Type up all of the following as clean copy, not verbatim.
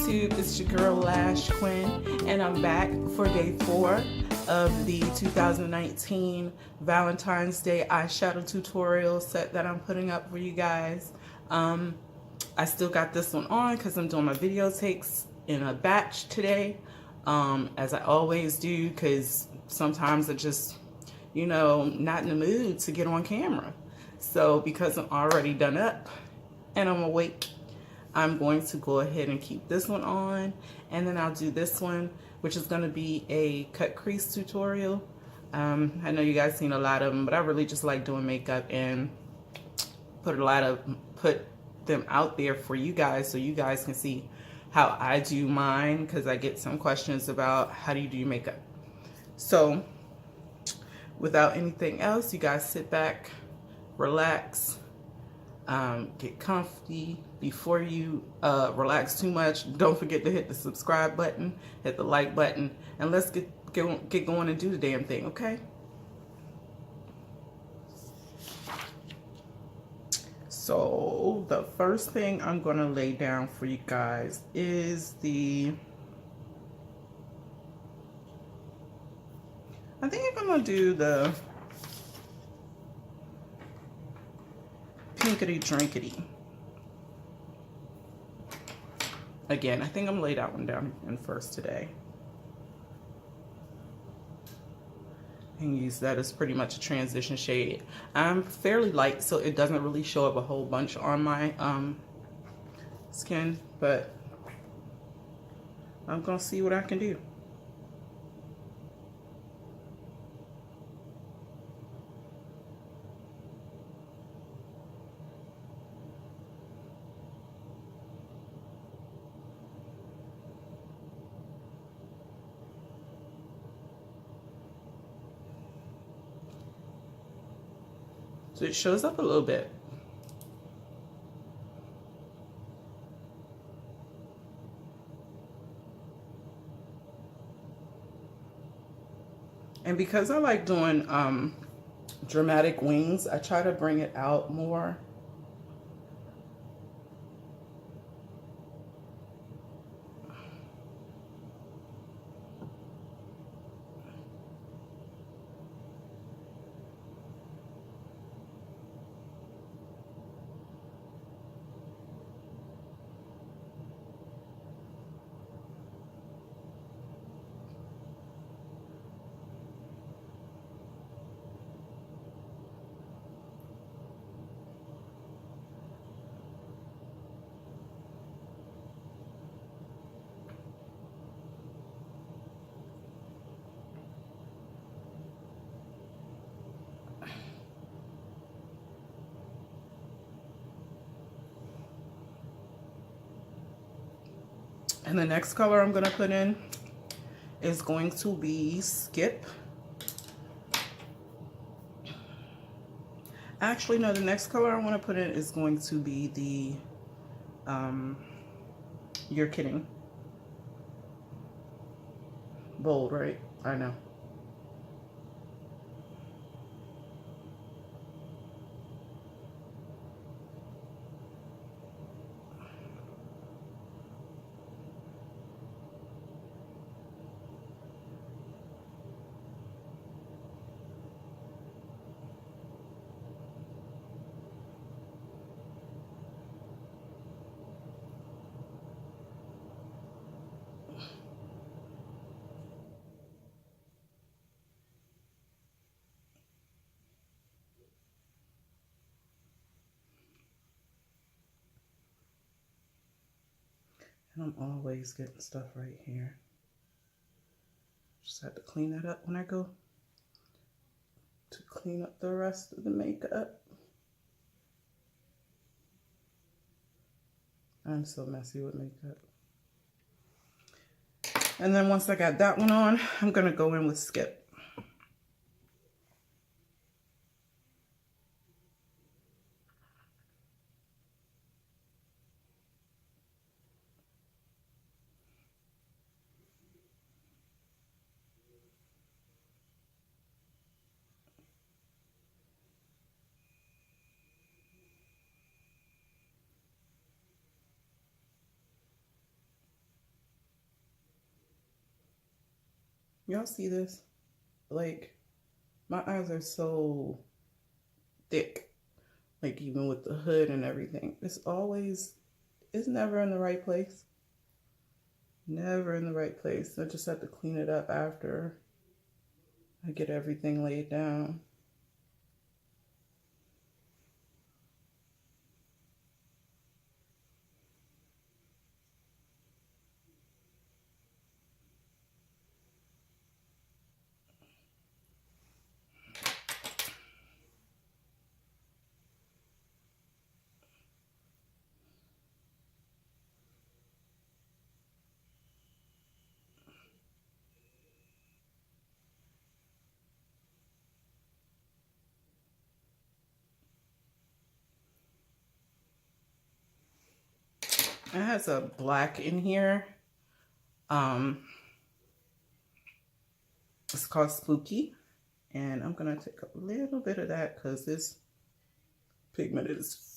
YouTube, it's your girl Lash Quinn, and I'm back for day 4 of the 2019 Valentine's Day eyeshadow tutorial set that I'm putting up for you guys. I still got this one on because I'm doing my video takes in a batch today, as I always do, because sometimes I just, not in the mood to get on camera. So because I'm already done up and I'm awake, I'm going to go ahead and keep this one on, and then I'll do this one, which is going to be a cut crease tutorial. I know you guys seen a lot of them, but I really just like doing makeup and put them out there for you guys so you guys can see how I do mine, because I get some questions about how do you do your makeup. So without anything else, you guys sit back, relax, get comfy. Before you relax too much, don't forget to hit the subscribe button, hit the like button, and let's get going and do the damn thing, okay? So the first thing I'm going to lay down for you guys is I think I'm going to do the Pinkity Drinkity. Again, I think I'm going to lay that one down in first today. And use that as pretty much a transition shade. I'm fairly light, so it doesn't really show up a whole bunch on my skin, but I'm going to see what I can do. So it shows up a little bit. And because I like doing dramatic wings, I try to bring it out more. And the next color I'm going to put in is going to be Skip. Actually, no, the next color I want to put in is going to be the You're Kidding. Bold, right? I know. And I'm always getting stuff right here. Just have to clean that up when I go to clean up the rest of the makeup. I'm so messy with makeup. And then once I got that one on, I'm gonna go in with Skip. Y'all see this? Like, my eyes are so thick. Like, even with the hood and everything. It's never in the right place. Never in the right place. I just have to clean it up after I get everything laid down. It has a black in here. It's called Spooky. And I'm going to take a little bit of that because this pigment is...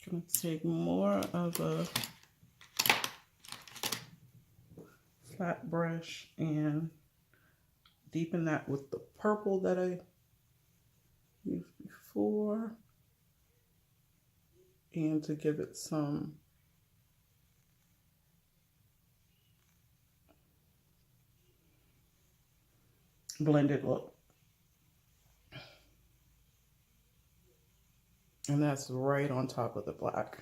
I'm going to take more of a flat brush and deepen that with the purple that I used before, and to give it some blended look. And that's right on top of the black.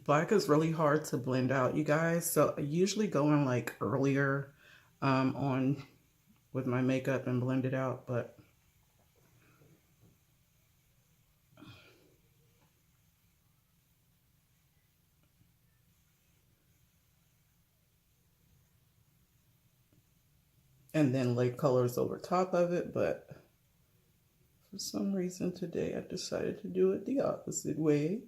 Black is really hard to blend out, you guys. So I usually go in like earlier on with my makeup and blend it out, but and then lay colors over top of it. But for some reason today I decided to do it the opposite way.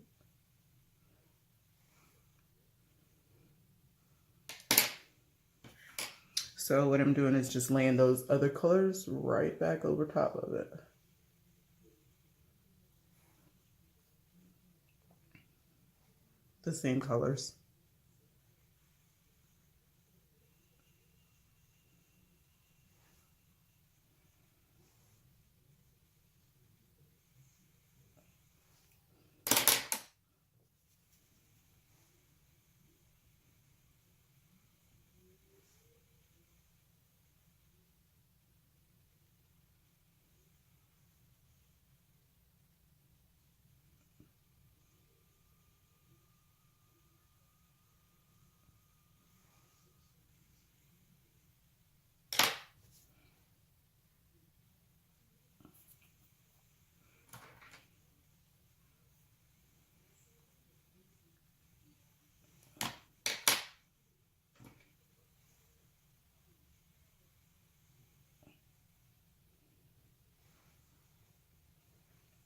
So what I'm doing is just laying those other colors right back over top of it. The same colors.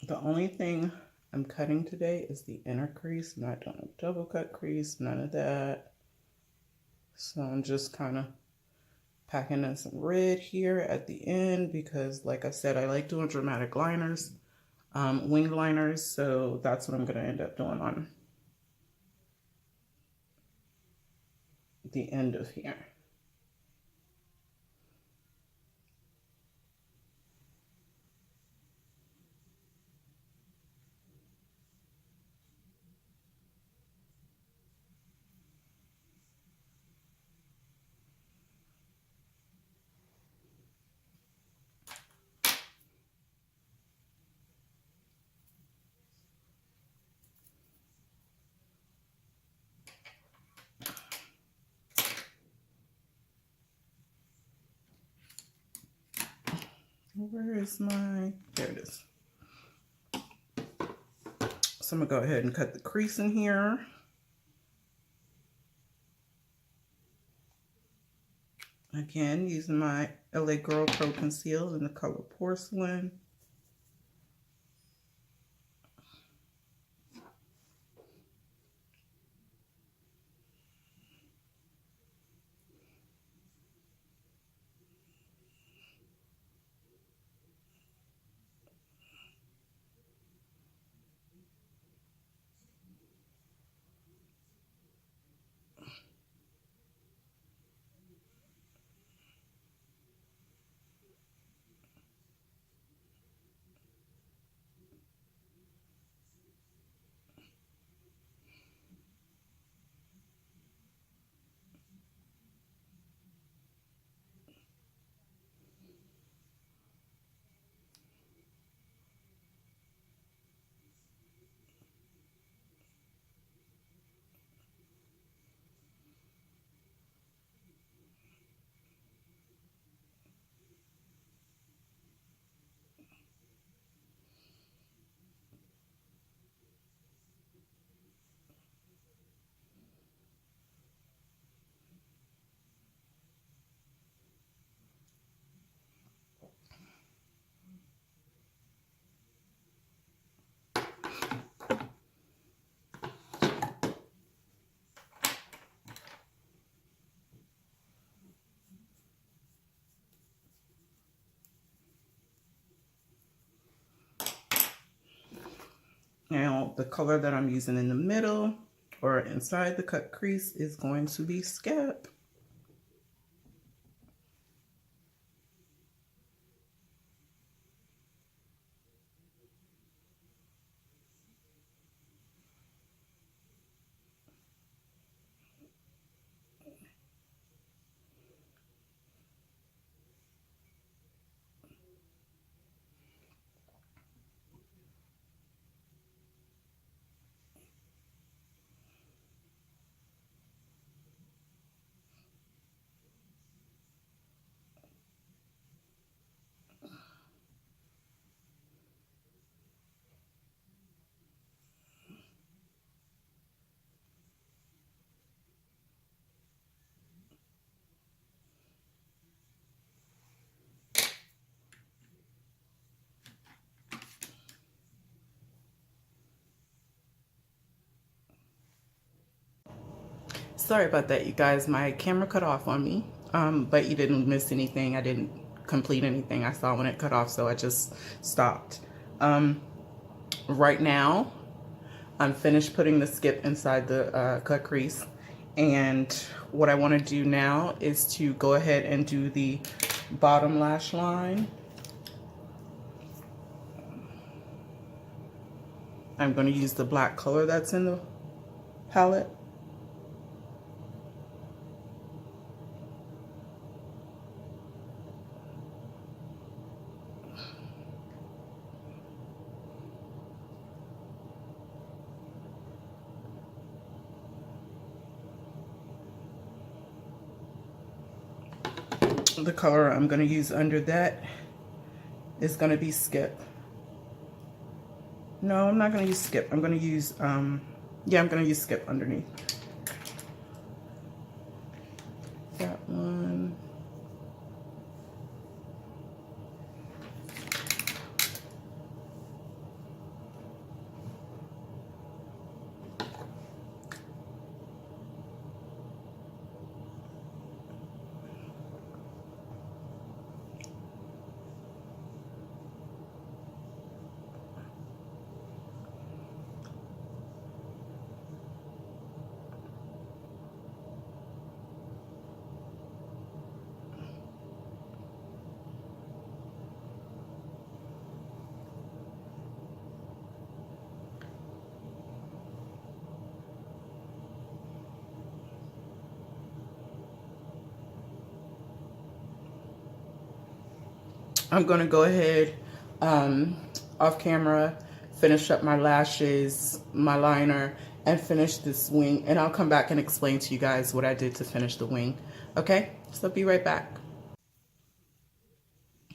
The only thing I'm cutting today is the inner crease. I'm not doing a double cut crease, none of that. So I'm just kind of packing in some red here at the end because, like I said, I like doing dramatic liners, wing liners. So that's what I'm going to end up doing on the end of here. Where is my, there it is. So I'm gonna go ahead and cut the crease in here. Again, using my LA Girl Pro Conceal in the color Porcelain. Now, the color that I'm using in the middle or inside the cut crease is going to be Skip. Sorry about that, you guys. My camera cut off on me, but you didn't miss anything. I didn't complete anything. I saw when it cut off, so I just stopped. Right now, I'm finished putting the Skip inside the cut crease. And what I want to do now is to go ahead and do the bottom lash line. I'm going to use the black color that's in the palette. The color I'm going to use under that is going to be Skip. No, I'm not going to use Skip. I'm going to use, yeah, I'm going to use Skip underneath. That one. I'm gonna go ahead off camera, finish up my lashes, my liner, and finish this wing, and I'll come back and explain to you guys what I did to finish the wing. Okay, so be right back.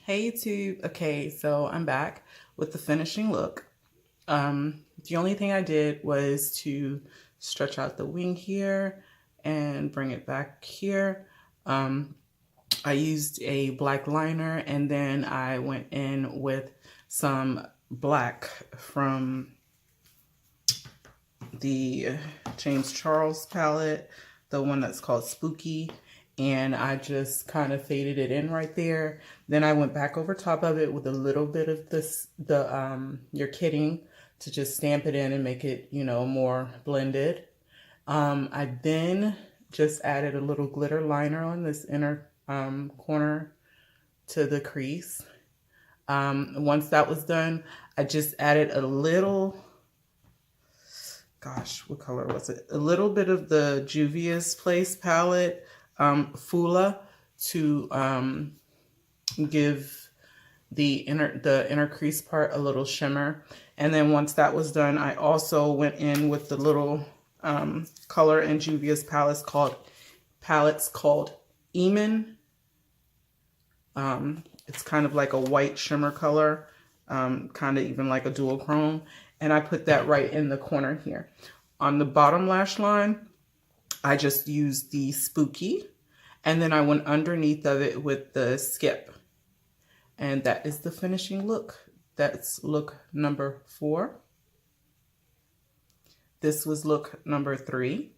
Hey YouTube. Okay, so I'm back with the finishing look. The only thing I did was to stretch out the wing here and bring it back here. I used a black liner, and then I went in with some black from the James Charles palette, the one that's called Spooky, and I just kind of faded it in right there. Then I went back over top of it with a little bit of your kitting to just stamp it in and make it, you know, more blended. I then just added a little glitter liner on this inner corner to the crease. Once that was done, I just added a little, gosh, what color was it? A little bit of the Juvia's Place palette, Fula, to give the inner crease part a little shimmer. And then once that was done, I also went in with the little color in Juvia's palettes called Eamon. It's kind of like a white shimmer color, kind of even like a dual chrome. And I put that right in the corner here. On the bottom lash line, I just used the Spooky, and then I went underneath of it with the Skip. And that is the finishing look. That's look number 4. This was look number 3.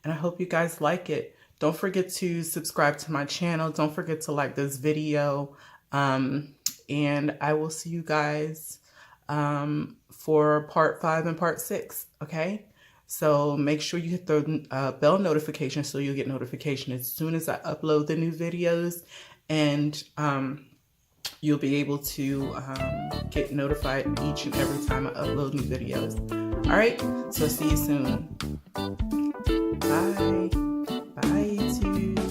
And I hope you guys like it. Don't forget to subscribe to my channel. Don't forget to like this video. And I will see you guys for part 5 and part 6. Okay? So make sure you hit the bell notification so you'll get notification as soon as I upload the new videos. And you'll be able to get notified each and every time I upload new videos. All right, so see you soon. Bye. Bye, YouTube.